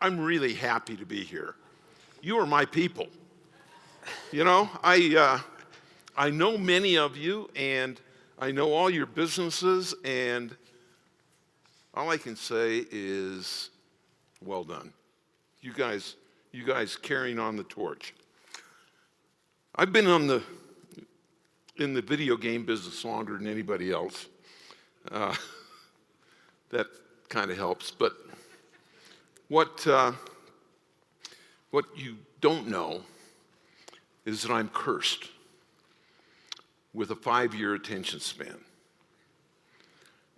I'm really happy to be here. You are my people. You know, I know many of you, and I know all your businesses, and all I can say is, well done. You guys carrying on the torch. I've been in the video game business longer than anybody else. That kind of helps. But what you don't know is that I'm cursed with a 5-year attention span.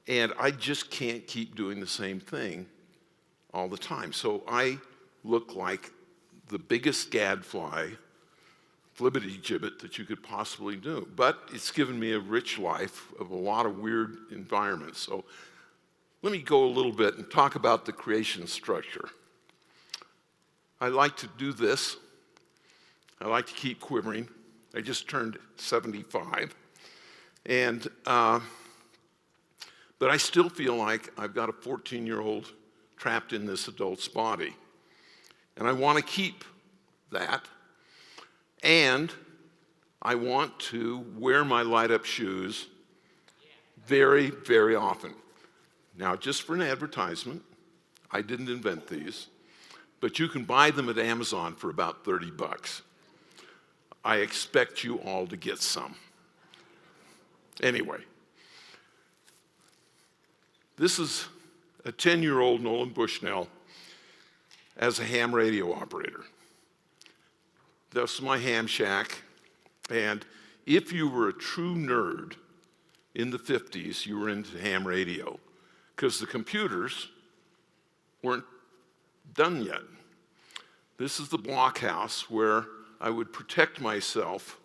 And I just can't keep doing the same thing all the time. So I look like the biggest gadfly, flibbity-gibbet that you could possibly do. But it's given me a rich life of a lot of weird environments. So let me go a little bit and talk about the creation structure. I like to do this. I like to keep quivering. I just turned 75. And but I still feel like I've got a 14-year-old trapped in this adult's body. And I want to keep that. And I want to wear my light-up shoes very, very often. Now, just for an advertisement, I didn't invent these, but you can buy them at Amazon for about $30. I expect you all to get some. Anyway, this is a 10-year-old Nolan Bushnell as a ham radio operator. This is my ham shack, and if you were a true nerd in the 50s, you were into ham radio, because the computers weren't done yet. This is the blockhouse where I would protect myself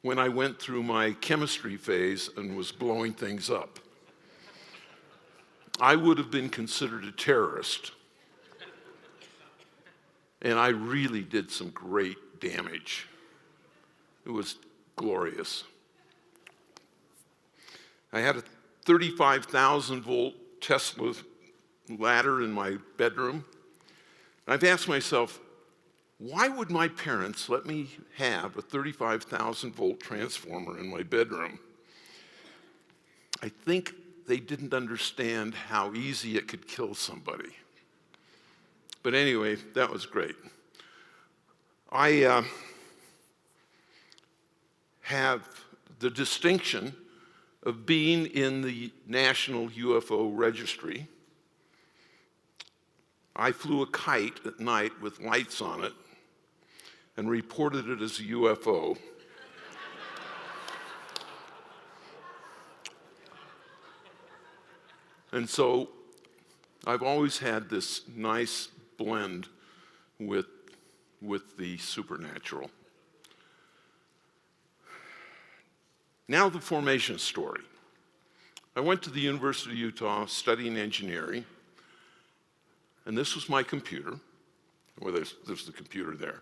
when I went through my chemistry phase and was blowing things up. I would have been considered a terrorist. And I really did some great damage. It was glorious. I had a 35,000 volt Tesla ladder in my bedroom. I've asked myself, why would my parents let me have a 35,000 volt transformer in my bedroom? I think they didn't understand how easy it could kill somebody. But anyway, that was great. I have the distinction of being in the National UFO Registry. I flew a kite at night with lights on it and reported it as a UFO. And so I've always had this nice blend with the supernatural. Now the formation story. I went to the University of Utah studying engineering, and this was my computer. Well, there's the computer there.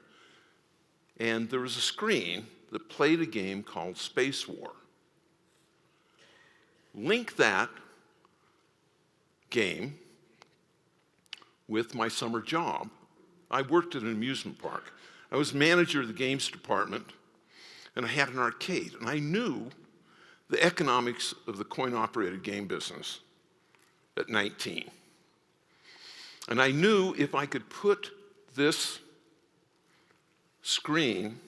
And there was a screen that played a game called Space War. Link that game with my summer job. I worked at an amusement park. I was manager of the games department, and I had an arcade, and I knew the economics of the coin-operated game business at 19. And I knew if I could put this screen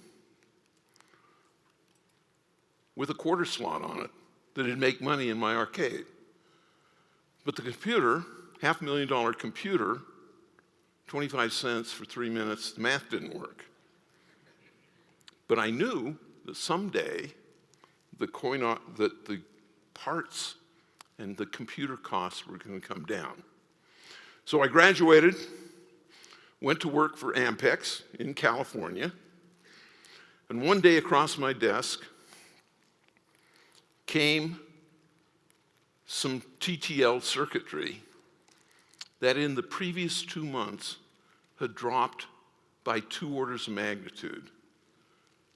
with a quarter slot on it, that it'd make money in my arcade. But the computer, $500,000 computer, 25 cents for 3 minutes, the math didn't work. But I knew that someday the parts and the computer costs were going to come down. So I graduated, went to work for Ampex in California, and one day across my desk came some TTL circuitry that in the previous 2 months had dropped by 2 orders of magnitude.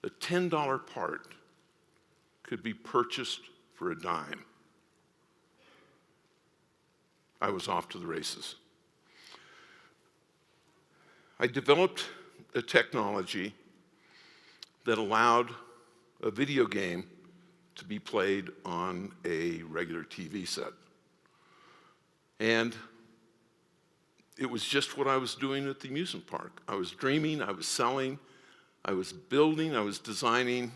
A $10 part could be purchased for a dime. I was off to the races. I developed a technology that allowed a video game to be played on a regular TV set. And it was just what I was doing at the amusement park. I was dreaming, I was selling, I was building, I was designing,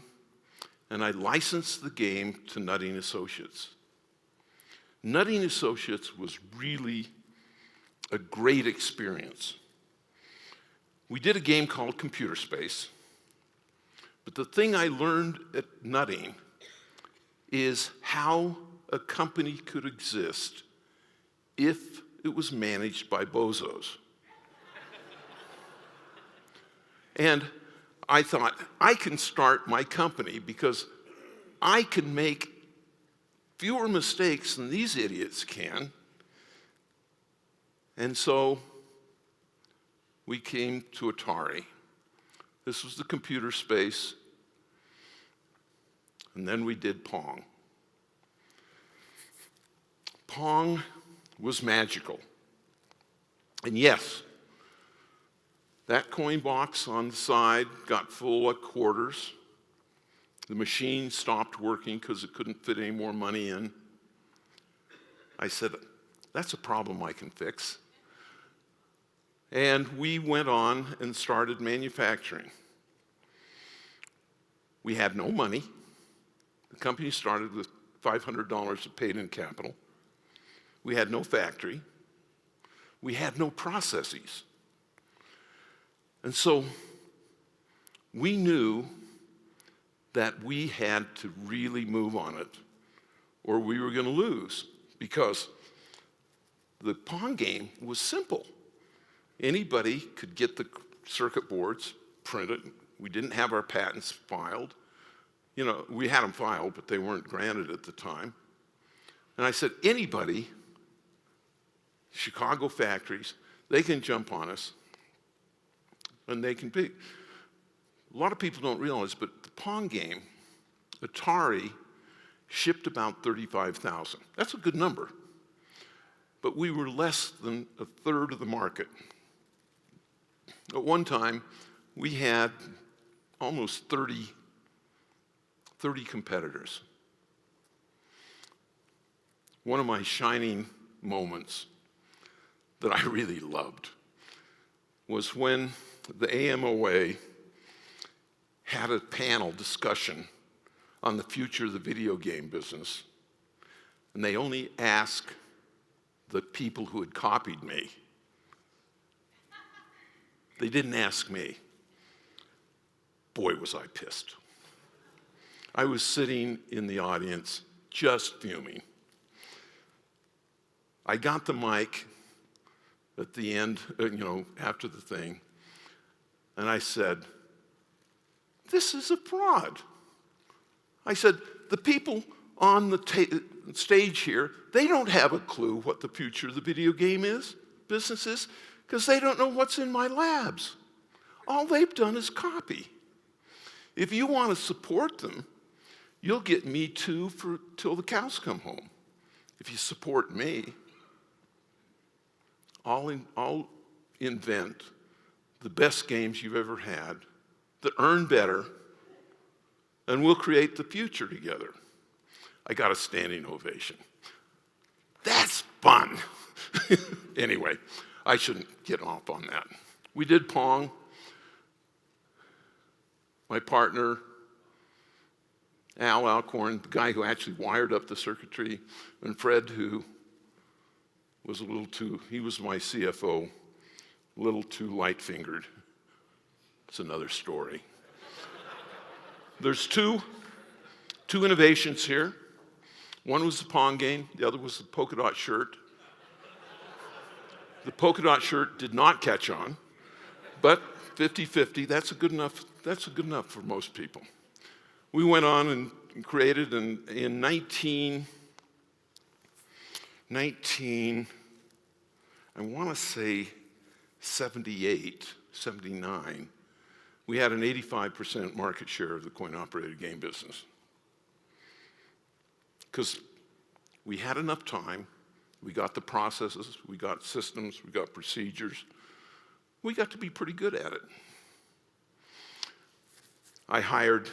and I licensed the game to Nutting Associates. Nutting Associates was really a great experience. We did a game called Computer Space, but the thing I learned at Nutting is how a company could exist if it was managed by bozos. And I thought, I can start my company because I can make fewer mistakes than these idiots can. And so we came to Atari. This was the Computer Space. And then we did Pong. Pong was magical. And yes, that coin box on the side got full of quarters. The machine stopped working because it couldn't fit any more money in. I said, that's a problem I can fix. And we went on and started manufacturing. We had no money. The company started with $500 of paid-in capital. We had no factory. We had no processes. And so we knew that we had to really move on it or we were going to lose, because the Pong game was simple. Anybody could get the circuit boards printed. We didn't have our patents filed. You know, we had them filed, but they weren't granted at the time. And I said, anybody, Chicago factories, they can jump on us and they can be. A lot of people don't realize, but the Pong game, Atari shipped about 35,000. That's a good number. But we were less than a third of the market. At one time, we had almost 30 competitors. One of my shining moments that I really loved was when the AMOA had a panel discussion on the future of the video game business, and they only asked the people who had copied me. They didn't ask me. Boy, was I pissed. I was sitting in the audience just fuming. I got the mic at the end, after the thing, and I said, this is a fraud. I said, the people on the stage here, they don't have a clue what the future of the video game business is, because they don't know what's in my labs. All they've done is copy. If you want to support them, you'll get me too till the cows come home. If you support me, I'll invent the best games you've ever had that earn better, and we'll create the future together. I got a standing ovation. That's fun. Anyway, I shouldn't get off on that. We did Pong. My partner, Al Alcorn, the guy who actually wired up the circuitry, and Fred, who was he was my CFO, a little too light-fingered. It's another story. There's two innovations here. One was the Pong game, the other was the polka dot shirt. The polka dot shirt did not catch on, but 50-50, that's good enough for most people. We went on and created in 78, 79, we had an 85% market share of the coin-operated game business. Because we had enough time, we got the processes, we got systems, we got procedures, We got to be pretty good at it. I hired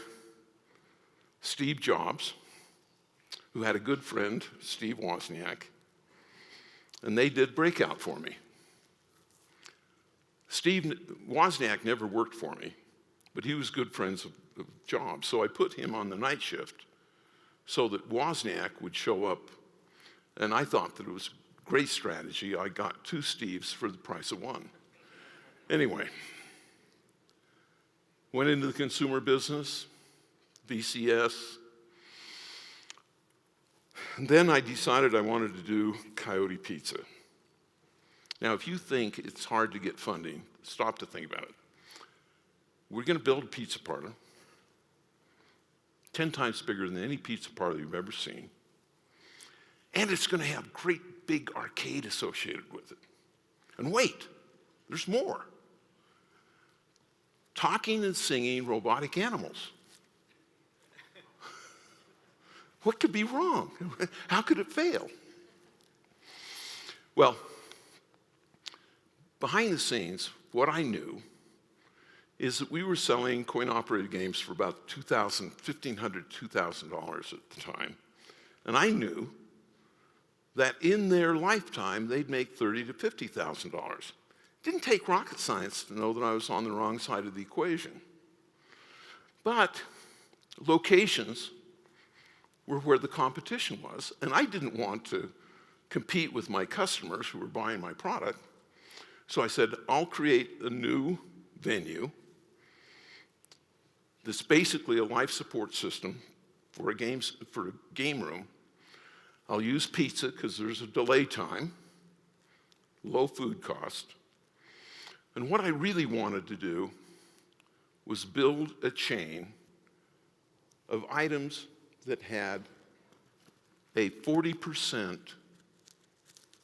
Steve Jobs, who had a good friend, Steve Wozniak, and they did Breakout for me. Steve Wozniak never worked for me, but he was good friends of Jobs, so I put him on the night shift so that Wozniak would show up, and I thought that it was a great strategy. I got 2 Steves for the price of 1. Anyway, went into the consumer business, VCS. And then I decided I wanted to do Coyote Pizza. Now, if you think it's hard to get funding, stop to think about it. We're going to build a pizza parlor, 10 times bigger than any pizza parlor you've ever seen. And it's going to have great big arcade associated with it. And wait, there's more. Talking and singing robotic animals. What could be wrong? How could it fail? Well, behind the scenes, what I knew is that we were selling coin-operated games for about $1,500, $2,000 at the time. And I knew that in their lifetime, they'd make $30,000 to $50,000. It didn't take rocket science to know that I was on the wrong side of the equation. But locations were where the competition was, and I didn't want to compete with my customers who were buying my product. So I said, I'll create a new venue that's basically a life support system for a game room. I'll use pizza because there's a delay time, low food cost. And what I really wanted to do was build a chain of items that had a 40%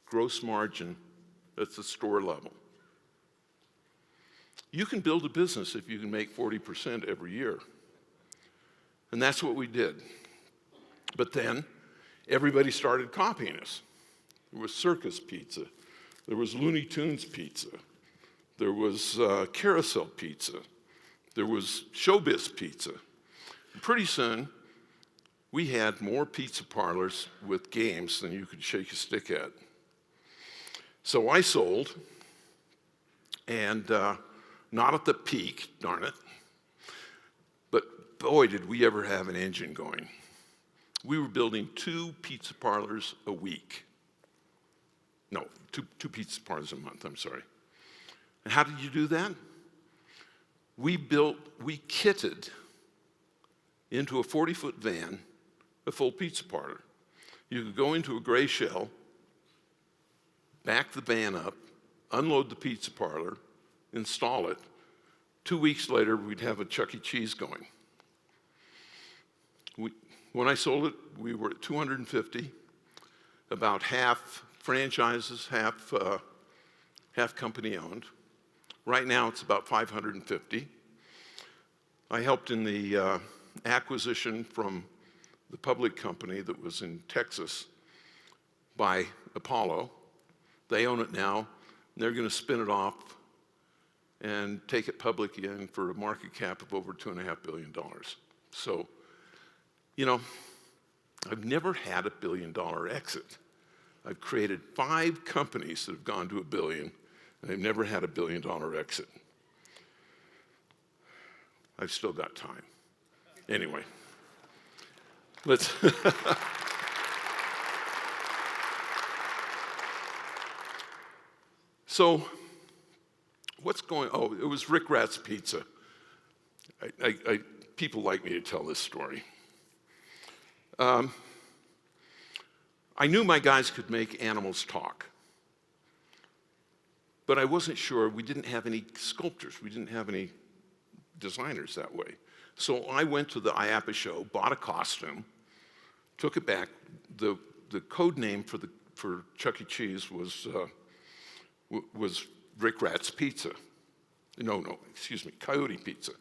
gross margin at the store level. You can build a business if you can make 40% every year. And that's what we did. But then everybody started copying us. There was Circus Pizza. There was Looney Tunes Pizza. There was Carousel Pizza. There was Showbiz Pizza. And pretty soon, we had more pizza parlors with games than you could shake a stick at. So I sold, and not at the peak, darn it, but boy, did we ever have an engine going. We were building 2 pizza parlors a week. No, two pizza parlors a month, I'm sorry. And how did you do that? We kitted into a 40-foot van a full pizza parlor. You could go into a gray shell, back the van up, unload the pizza parlor, install it. 2 weeks later, we'd have a Chuck E. Cheese going. When I sold it, we were at 250, about half franchises, half company owned. Right now, it's about 550. I helped in the acquisition from the public company that was in Texas by Apollo. They own it now, and they're going to spin it off and take it public again for a market cap of over $2.5 billion. So, you know, I've never had a $1 billion exit. I've created 5 companies that have gone to $1 billion, and I've never had a $1 billion exit. I've still got time. Anyway, let's... So, what's going on? Oh, it was Rick Rat's Pizza. People like me to tell this story. I knew my guys could make animals talk, but I wasn't sure. We didn't have any sculptors. We didn't have any designers that way. So I went to the IAPA show, bought a costume, took it back. The code name for Chuck E. Cheese was Rick Rat's Pizza. Excuse me, Coyote Pizza.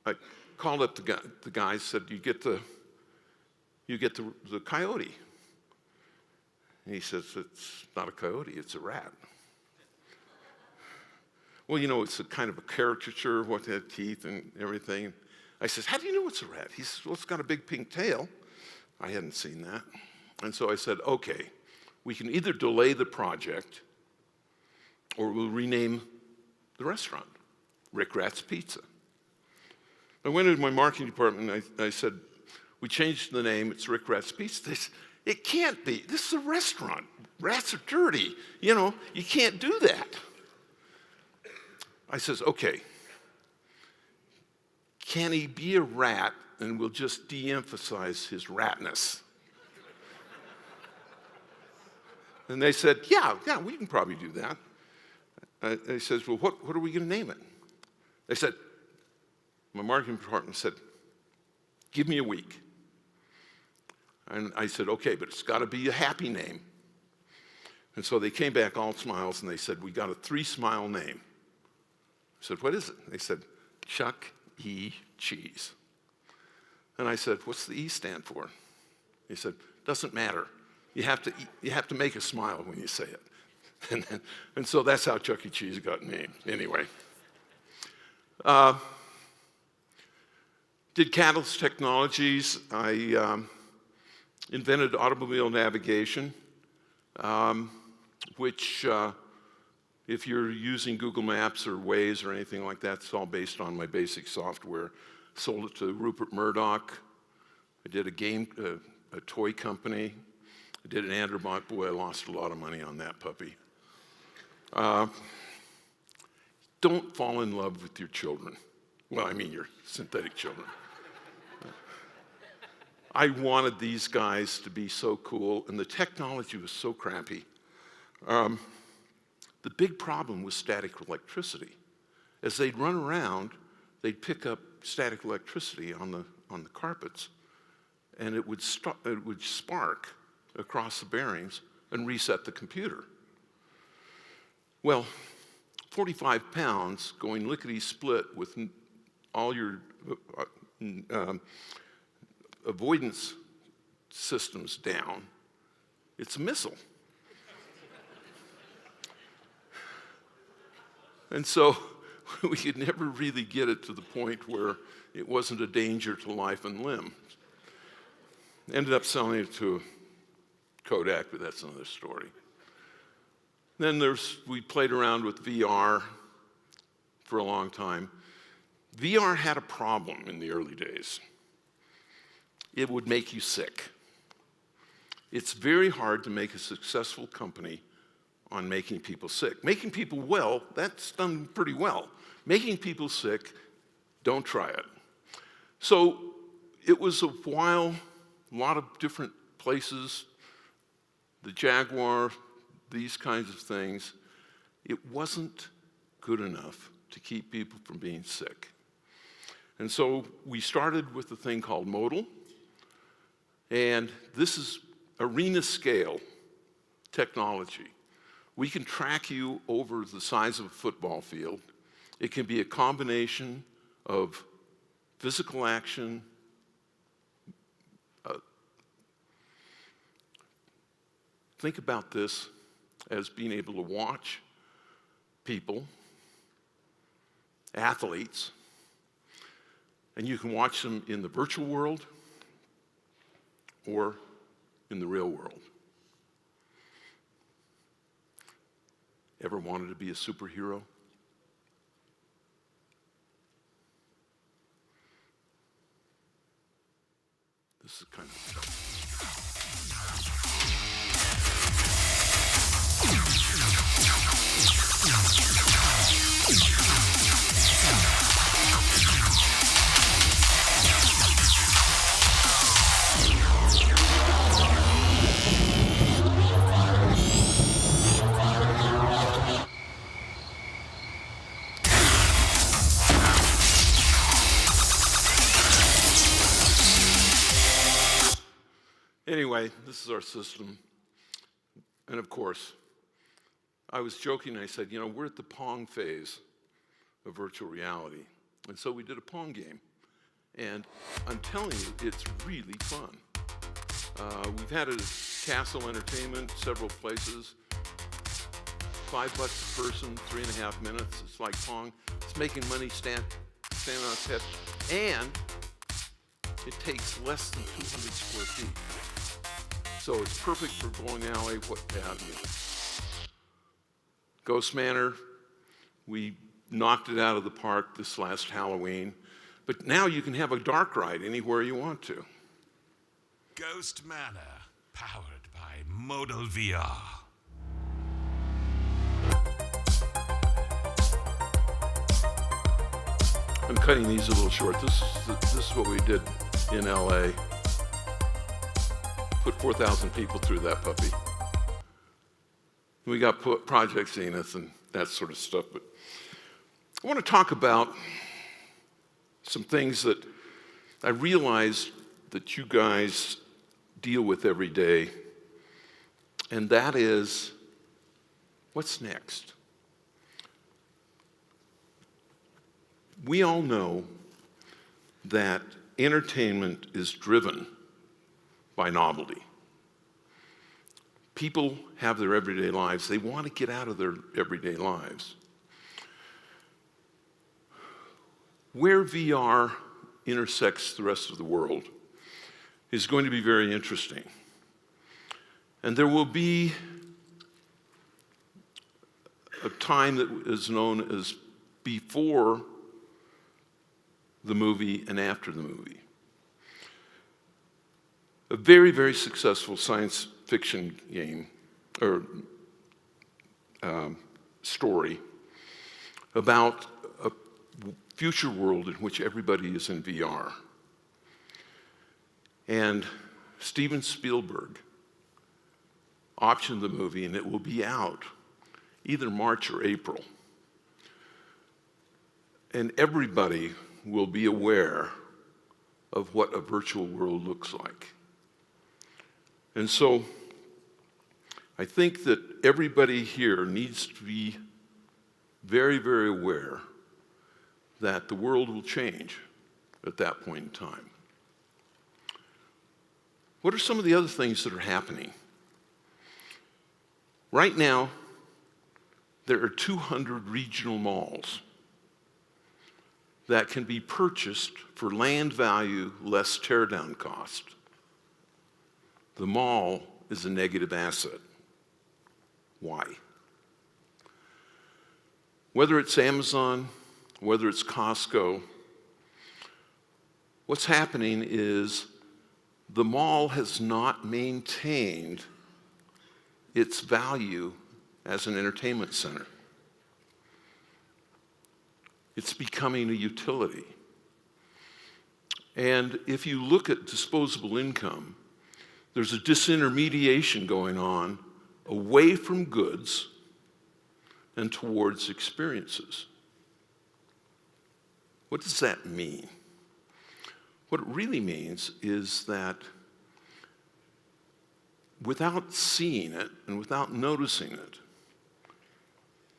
I called up the guy, said, you get the coyote. And he says, it's not a coyote, it's a rat. Well, you know, it's a kind of a caricature, what they had teeth and everything. I says, how do you know it's a rat? He says, well, it's got a big pink tail. I hadn't seen that. And so I said, okay, we can either delay the project or we'll rename the restaurant, Rick Rat's Pizza. I went into my marketing department and I said, we changed the name, it's Rick Rat's Pizza. They said, it can't be, this is a restaurant. Rats are dirty, you know, you can't do that. I says, okay, can he be a rat and we'll just de-emphasize his ratness? And they said, yeah, we can probably do that. I says, well, what are we going to name it? They said, my marketing department said, give me a week. And I said, okay, but it's got to be a happy name. And so they came back all smiles and they said, we got a 3-smile name. I said, what is it? They said, Chuck E. Cheese. And I said, what's the E stand for? He said, doesn't matter. You have to make a smile when you say it. And so that's how Chuck E. Cheese got named. Anyway. Did Catalyst Technologies. I invented automobile navigation, which if you're using Google Maps or Waze or anything like that, it's all based on my basic software. Sold it to Rupert Murdoch. I did a toy company. I did an Anderbot. Boy, I lost a lot of money on that puppy. Don't fall in love with your children. Well, I mean your synthetic children. I wanted these guys to be so cool, and the technology was so crappy. The big problem was static electricity. As they'd run around, they'd pick up static electricity on the carpets, and it would spark across the bearings and reset the computer. Well, 45 pounds going lickety-split with all your avoidance systems down, it's a missile. And so we could never really get it to the point where it wasn't a danger to life and limb. Ended up selling it to Kodak, but that's another story. Then we played around with VR for a long time. VR had a problem in the early days. It would make you sick. It's very hard to make a successful company on making people sick. Making people well, that's done pretty well. Making people sick, don't try it. So it was a while, a lot of different places, the Jaguar, these kinds of things. It wasn't good enough to keep people from being sick. And so we started with a thing called modal, and this is arena scale technology. We can track you over the size of a football field. It can be a combination of physical action, think about this as being able to watch people, athletes, and you can watch them in the virtual world or in the real world. Ever wanted to be a superhero? This is kind of Anyway, this is our system. And of course, I was joking, I said, you know, we're at the Pong phase of virtual reality. And so we did a Pong game. And I'm telling you, it's really fun. We've had a Castle Entertainment, several places. $5 a person, 3.5 minutes. It's like Pong. It's making money standing on its head. And it takes less than 200 square feet. So it's perfect for bowling alley, what have you. Ghost Manor, we knocked it out of the park this last Halloween. But now you can have a dark ride anywhere you want to. Ghost Manor, powered by Modal VR. I'm cutting these a little short. This is what we did in LA. Put 4,000 people through that puppy. We got Project Zenith and that sort of stuff. But I want to talk about some things that I realize that you guys deal with every day, and that is, what's next? We all know that entertainment is driven by novelty. People have their everyday lives. They want to get out of their everyday lives. Where VR intersects the rest of the world is going to be very interesting. And there will be a time that is known as before the movie and after the movie. A very, very successful science fiction game or story about a future world in which everybody is in VR. And Steven Spielberg optioned the movie, and it will be out either March or April. And everybody will be aware of what a virtual world looks like. And so I think that everybody here needs to be very, very aware that the world will change at that point in time. What are some of the other things that are happening? Right now, there are 200 regional malls that can be purchased for land value less teardown cost. The mall is a negative asset. Why? Whether it's Amazon, whether it's Costco, what's happening is the mall has not maintained its value as an entertainment center. It's becoming a utility. And if you look at disposable income, there's a disintermediation going on away from goods and towards experiences. What does that mean? What it really means is that without seeing it and without noticing it,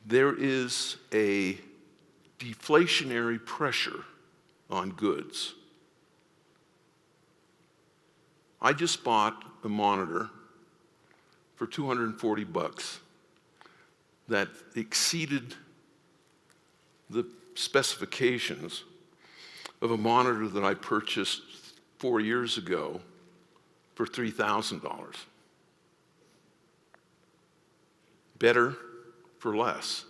there is a deflationary pressure on goods. I just bought a monitor for $240 that exceeded the specifications of a monitor that I purchased 4 years ago for $3,000. Better for less.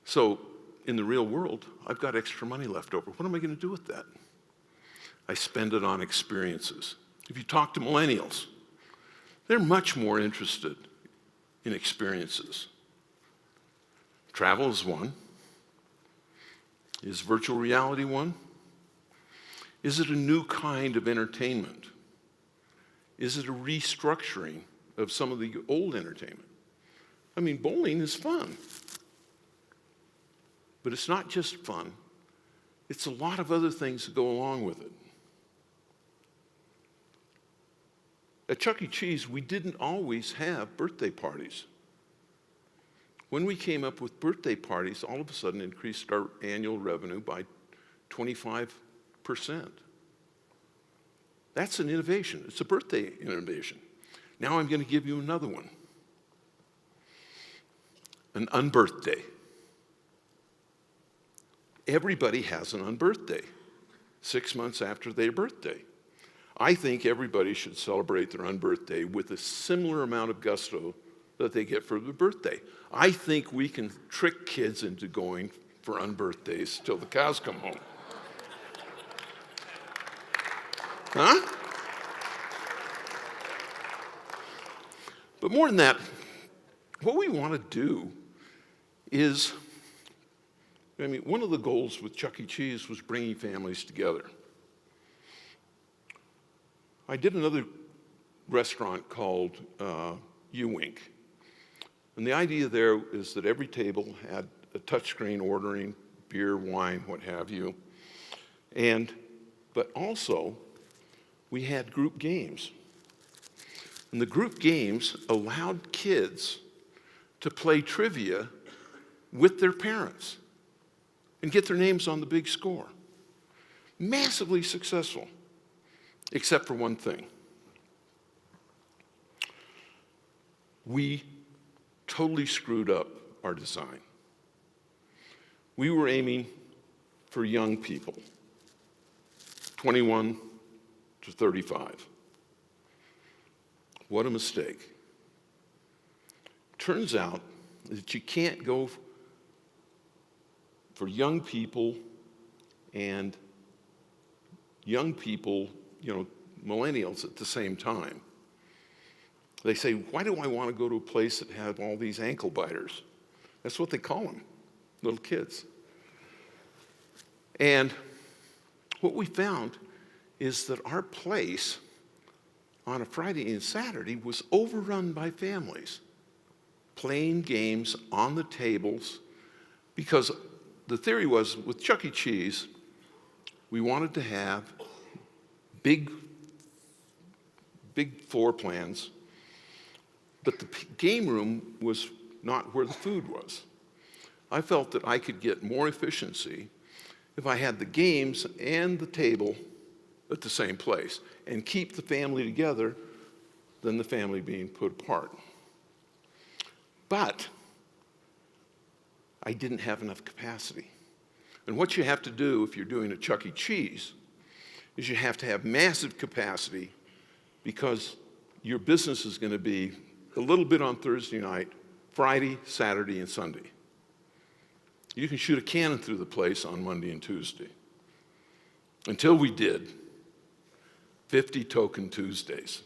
So in the real world, I've got extra money left over. What am I going to do with that? I spend it on experiences. If you talk to millennials, they're much more interested in experiences. Travel is one. Is virtual reality one? Is it a new kind of entertainment? Is it a restructuring of some of the old entertainment? I mean, bowling is fun. But it's not just fun. It's a lot of other things that go along with it. At Chuck E. Cheese, we didn't always have birthday parties. When we came up with birthday parties, all of a sudden increased our annual revenue by 25%. That's an innovation. It's a birthday innovation. Now I'm going to give you another one. An unbirthday. Everybody has an unbirthday 6 months after their birthday. I think everybody should celebrate their unbirthday with a similar amount of gusto that they get for their birthday. I think we can trick kids into going for unbirthdays till the cows come home. Huh? But more than that, what we want to do is, one of the goals with Chuck E. Cheese was bringing families together. I did another restaurant called U-Wink. And the idea there is that every table had a touchscreen ordering beer, wine, what have you. But also, we had group games. And the group games allowed kids to play trivia with their parents and get their names on the big score. Massively successful, except for one thing. We totally screwed up our design. We were aiming for young people, 21 to 35. What a mistake. Turns out that you can't go for young people and young people, millennials at the same time. They say, why do I want to go to a place that has all these ankle biters? That's what they call them, little kids. And what we found is that our place on a Friday and Saturday was overrun by families playing games on the tables, because the theory was, with Chuck E. Cheese, we wanted to have big floor plans, but the game room was not where the food was. I felt that I could get more efficiency if I had the games and the table at the same place and keep the family together than the family being put apart. But I didn't have enough capacity. And what you have to do if you're doing a Chuck E. Cheese is you have to have massive capacity, because your business is going to be a little bit on Thursday night, Friday, Saturday, and Sunday. You can shoot a cannon through the place on Monday and Tuesday. Until we did 50 Token Tuesdays.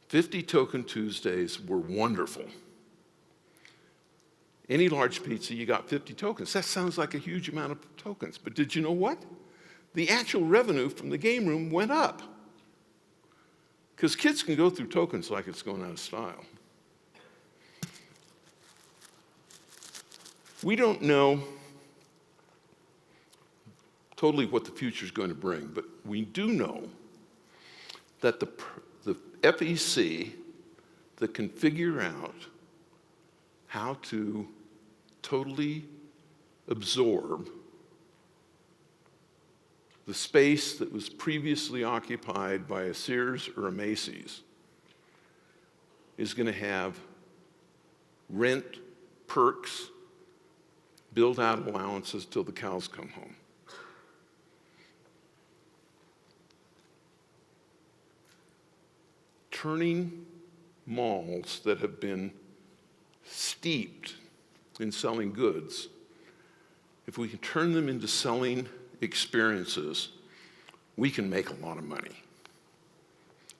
50 Token Tuesdays were wonderful. Any large pizza, you got 50 tokens. That sounds like a huge amount of tokens. But did you know what? The actual revenue from the game room went up. Because kids can go through tokens like it's going out of style. We don't know totally what the future is going to bring, but we do know that the FEC that can figure out how to totally absorb the space that was previously occupied by a Sears or a Macy's is going to have rent, perks, build-out allowances till the cows come home. Turning malls that have been steeped in selling goods, if we can turn them into selling experiences, we can make a lot of money.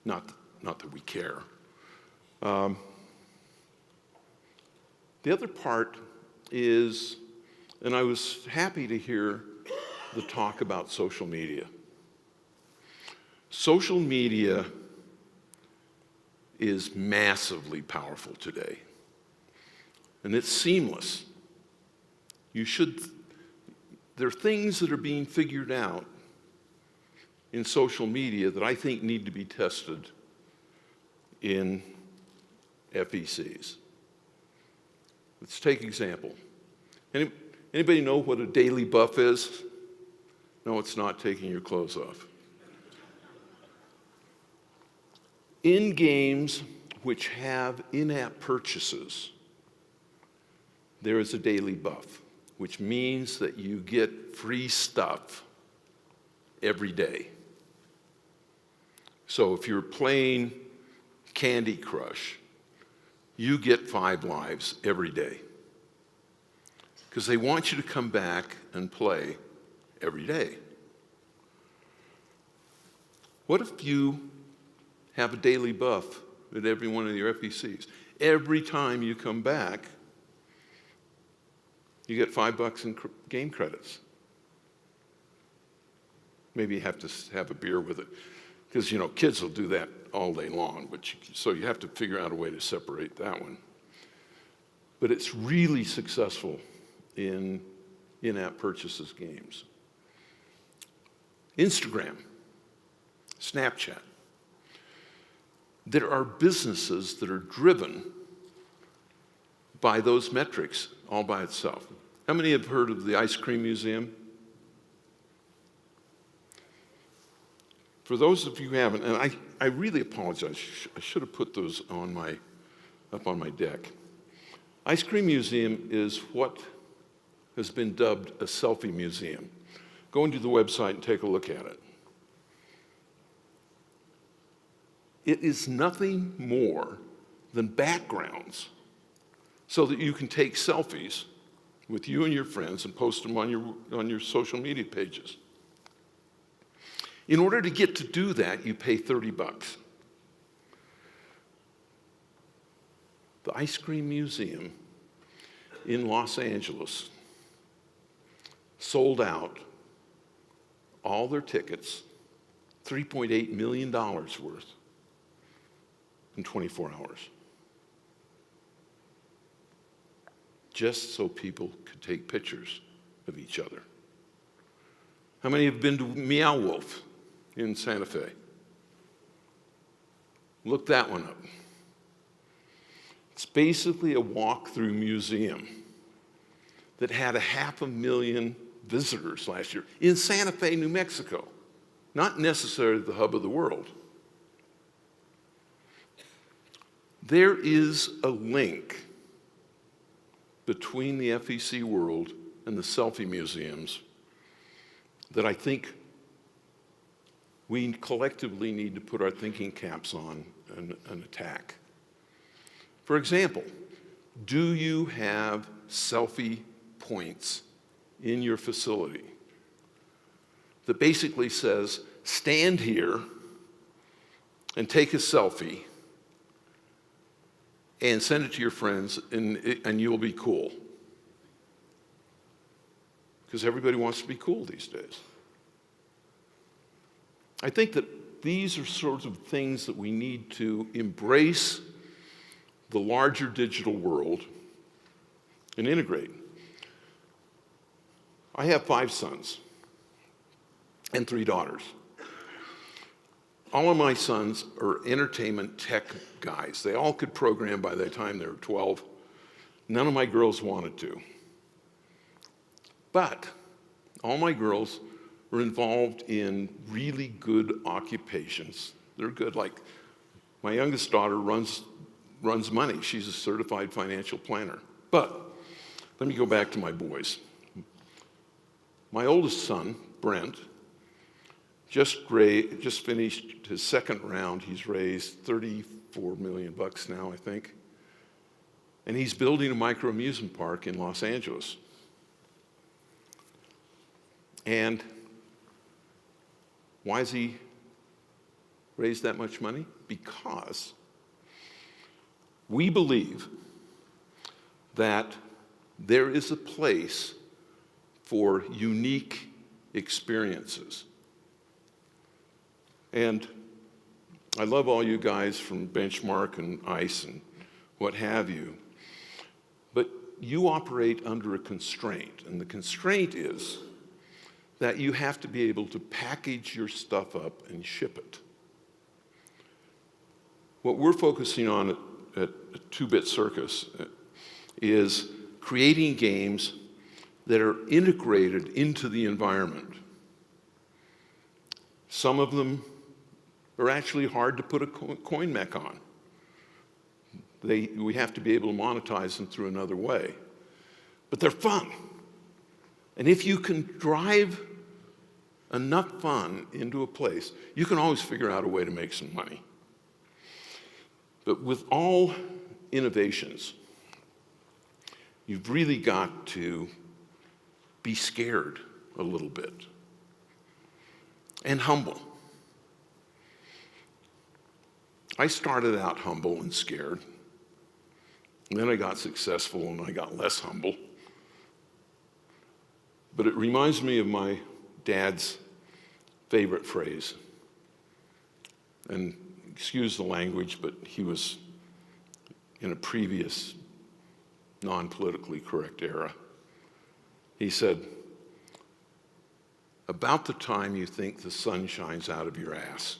Not that we care. The other part is, and I was happy to hear the talk about social media. Social media is massively powerful today. And it's seamless. There are things that are being figured out in social media that I think need to be tested in FECs. Let's take example. Anybody know what a daily buff is? No, it's not taking your clothes off. In games which have in-app purchases, there is a daily buff, which means that you get free stuff every day. So if you're playing Candy Crush, you get 5 lives every day. Because they want you to come back and play every day. What if you have a daily buff at every one of your FECs? Every time you come back, you get $5 in game credits. Maybe you have to have a beer with it. Because, kids will do that all day long. So you have to figure out a way to separate that one. But it's really successful in in-app purchases games. Instagram, Snapchat. There are businesses that are driven by those metrics all by itself. How many have heard of the Ice Cream Museum? For those of you who haven't, and I really apologize, I should have put those up on my deck. Ice Cream Museum is what has been dubbed a selfie museum. Go into the website and take a look at it. It is nothing more than backgrounds so that you can take selfies with you and your friends and post them on your social media pages. In order to get to do that, you pay $30. The Ice Cream Museum in Los Angeles sold out all their tickets, $3.8 million worth, in 24 hours. Just so people could take pictures of each other. How many have been to Meow Wolf in Santa Fe? Look that one up. It's basically a walk-through museum that had 500,000 visitors last year in Santa Fe, New Mexico. Not necessarily the hub of the world. There is a link between the FEC world and the selfie museums that I think we collectively need to put our thinking caps on and attack. For example, do you have selfie points in your facility that basically says, stand here and take a selfie and send it to your friends and you'll be cool? Because everybody wants to be cool these days. I think that these are sorts of things that we need to embrace the larger digital world and integrate. I have 5 sons and 3 daughters. All of my sons are entertainment tech guys. They all could program by the time they were 12. None of my girls wanted to. But all my girls were involved in really good occupations. They're good, like my youngest daughter runs money. She's a certified financial planner. But let me go back to my boys. My oldest son, Brent, just finished his second round. He's raised $34 million now, I think. And he's building a micro amusement park in Los Angeles. And why has he raised that much money? Because we believe that there is a place for unique experiences. And I love all you guys from Benchmark and ICE and what have you, but you operate under a constraint, and the constraint is that you have to be able to package your stuff up and ship it. What we're focusing on at 2-Bit Circus is creating games that are integrated into the environment. Some of them are actually hard to put a coin mech on. We have to be able to monetize them through another way. But they're fun. And if you can drive enough fun into a place, you can always figure out a way to make some money. But with all innovations, you've really got to be scared a little bit and humble. I started out humble and scared, and then I got successful and I got less humble. But it reminds me of my dad's favorite phrase. And excuse the language, but he was in a previous non-politically correct era. He said, about the time you think the sun shines out of your ass,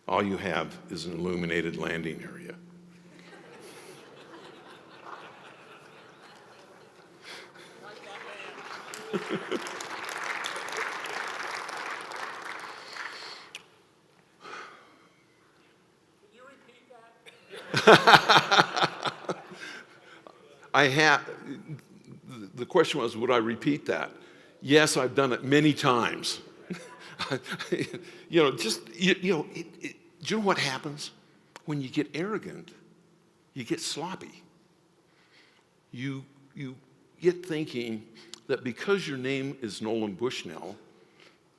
all you have is an illuminated landing area. The question was, would I repeat that? Yes, I've done it many times. Do you know what happens? When you get arrogant, you get sloppy. You get thinking that because your name is Nolan Bushnell,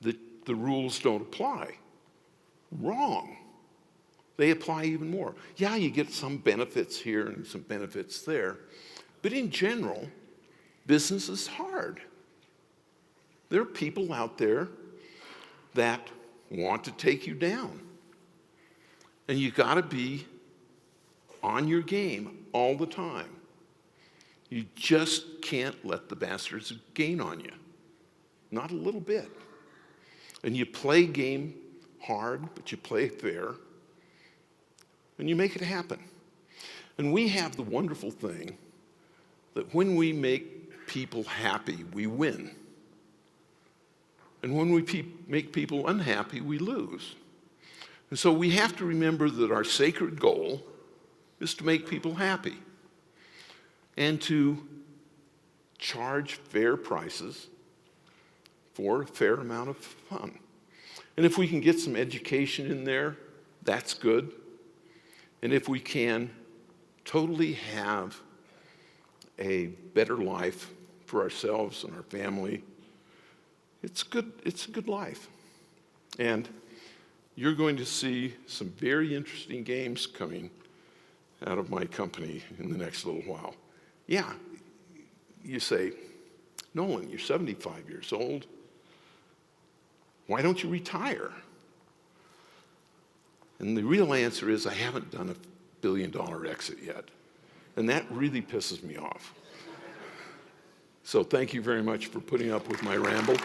that the rules don't apply. Wrong. They apply even more. Yeah, you get some benefits here and some benefits there, but in general, business is hard. There are people out there that want to take you down. And you got to be on your game all the time. You just can't let the bastards gain on you. Not a little bit. And you play game hard, but you play fair. And you make it happen. And we have the wonderful thing that when we make people happy, we win. And when we make people unhappy, we lose. And so we have to remember that our sacred goal is to make people happy and to charge fair prices for a fair amount of fun. And if we can get some education in there, that's good. And if we can totally have a better life for ourselves and our family, it's a good life. And you're going to see some very interesting games coming out of my company in the next little while. Yeah, you say, Nolan, you're 75 years old. Why don't you retire? And the real answer is I haven't done a billion-dollar exit yet. And that really pisses me off. So thank you very much for putting up with my ramble.